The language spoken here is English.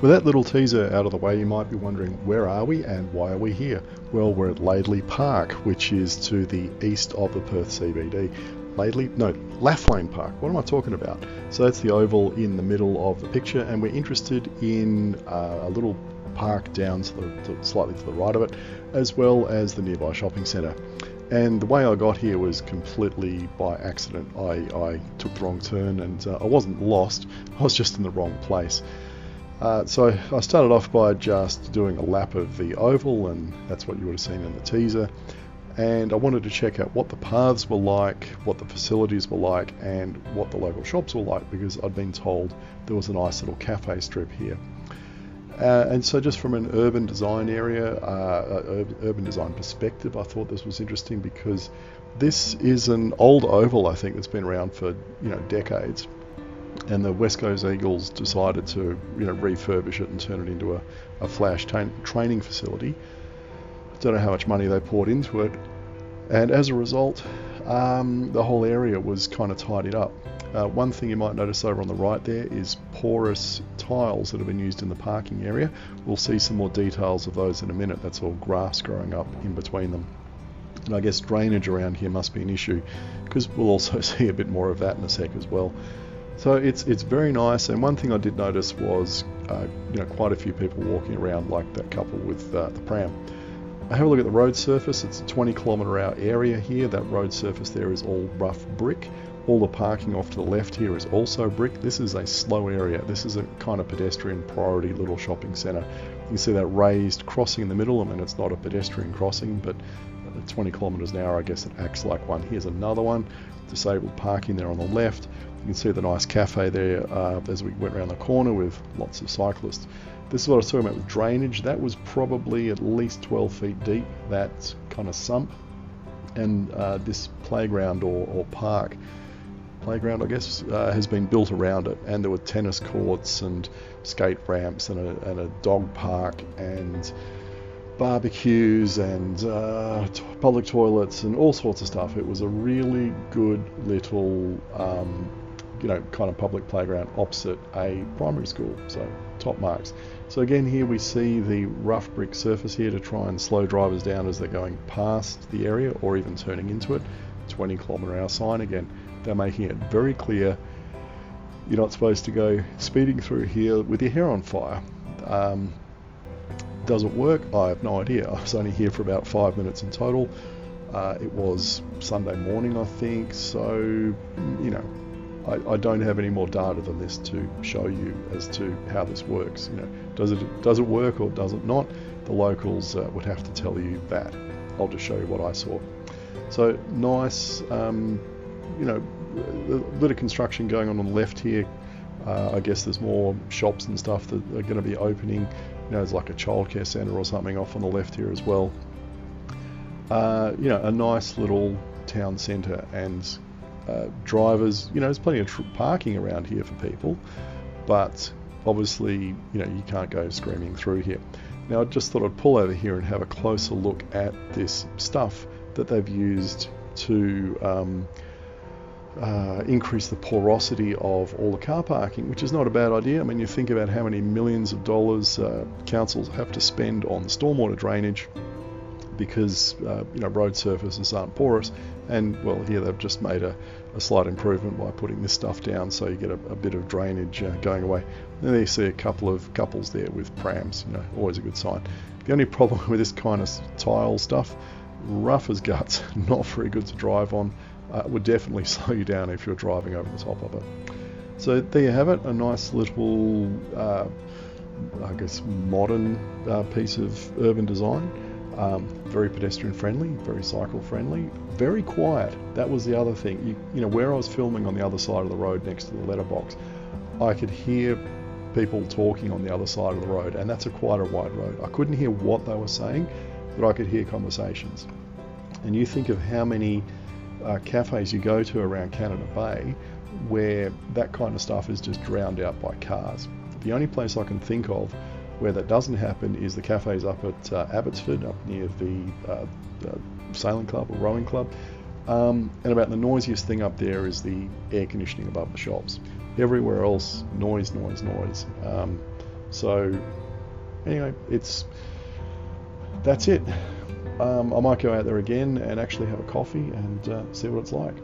With that little teaser out of the way, you might be wondering, where are we and why are we here? Well, we're at Lathlain Park, which is to the east of the Perth CBD. Lathlain Park. What am I talking about? So that's the oval in the middle of the picture, and we're interested in a little park down slightly to the right of it, as well as the nearby shopping centre. And the way I got here was completely by accident. I took the wrong turn and I wasn't lost, I was just in the wrong place. So I started off by just doing a lap of the oval, and that's what you would have seen in the teaser. And I wanted to check out what the paths were like, what the facilities were like, and what the local shops were like, because I'd been told there was a nice little cafe strip here. And so just from an urban design urban design perspective, I thought this was interesting because this is an old oval, I think, that's been around for decades. And the West Coast Eagles decided to refurbish it and turn it into a flash training facility. Don't know how much money they poured into it, and as a result, the whole area was kind of tidied up. One thing you might notice over on the right there is porous tiles that have been used in the parking area. We'll see some more details of those in a minute. That's all grass growing up in between them. And I guess drainage around here must be an issue, because we'll also see a bit more of that in a sec as well. So it's very nice, and one thing I did notice was quite a few people walking around, like that couple with the pram. I have a look at the road surface. It's a 20km/h area here. That road surface there is all rough brick. All the parking off to the left here is also brick. This is a slow area. This is a kind of pedestrian priority little shopping centre. You can see that raised crossing in the middle. I mean, it's not a pedestrian crossing, but at 20 kilometres an hour, I guess it acts like one. Here's another one. Disabled parking there on the left. You can see the nice cafe there as we went around the corner with lots of cyclists. This is what I was talking about with drainage. That was probably at least 12 feet deep, that kind of sump. And this playground or playground, I guess, has been built around it. And there were tennis courts and skate ramps and a dog park and barbecues and public toilets and all sorts of stuff. It was a really good little kind of public playground opposite a primary school, so top marks. So again, here we see the rough brick surface here to try and slow drivers down as they're going past the area or even turning into it. 20km/h sign again. They're making it very clear you're not supposed to go speeding through here with your hair on fire. Does it work? I have no idea. I was only here for about 5 minutes in total. It was Sunday morning, I think, so I don't have any more data than this to show you as to how this works. Does it work or does it not? The locals would have to tell you that. I'll just show you what I saw. So nice, a bit of construction going on the left here. I guess there's more shops and stuff that are going to be opening. There's like a childcare centre or something off on the left here as well. A nice little town centre, and drivers, there's plenty of parking around here for people, but obviously, you can't go screaming through here. Now, I just thought I'd pull over here and have a closer look at this stuff that they've used to increase the porosity of all the car parking, which is not a bad idea. I mean, you think about how many millions of dollars councils have to spend on stormwater drainage because road surfaces aren't porous, and well, here they've just made a slight improvement by putting this stuff down, so you get a bit of drainage going away. And then you see a couple of couples there with prams, always a good sign. The only problem with this kind of tile stuff, rough as guts, not very good to drive on. Would definitely slow you down if you're driving over the top of it. So there you have it, a nice little, I guess, modern piece of urban design. Very pedestrian friendly, very cycle friendly, very quiet. That was the other thing. Where I was filming on the other side of the road next to the letterbox, I could hear people talking on the other side of the road, and that's quite a wide road. I couldn't hear what they were saying, but I could hear conversations. And you think of how many cafes you go to around Canada Bay where that kind of stuff is just drowned out by cars. The only place I can think of where that doesn't happen is the cafes up at Abbotsford, up near the sailing club or rowing club. And about the noisiest thing up there is the air conditioning above the shops. Everywhere else, noise. So anyway, that's it. I might go out there again and actually have a coffee and see what it's like.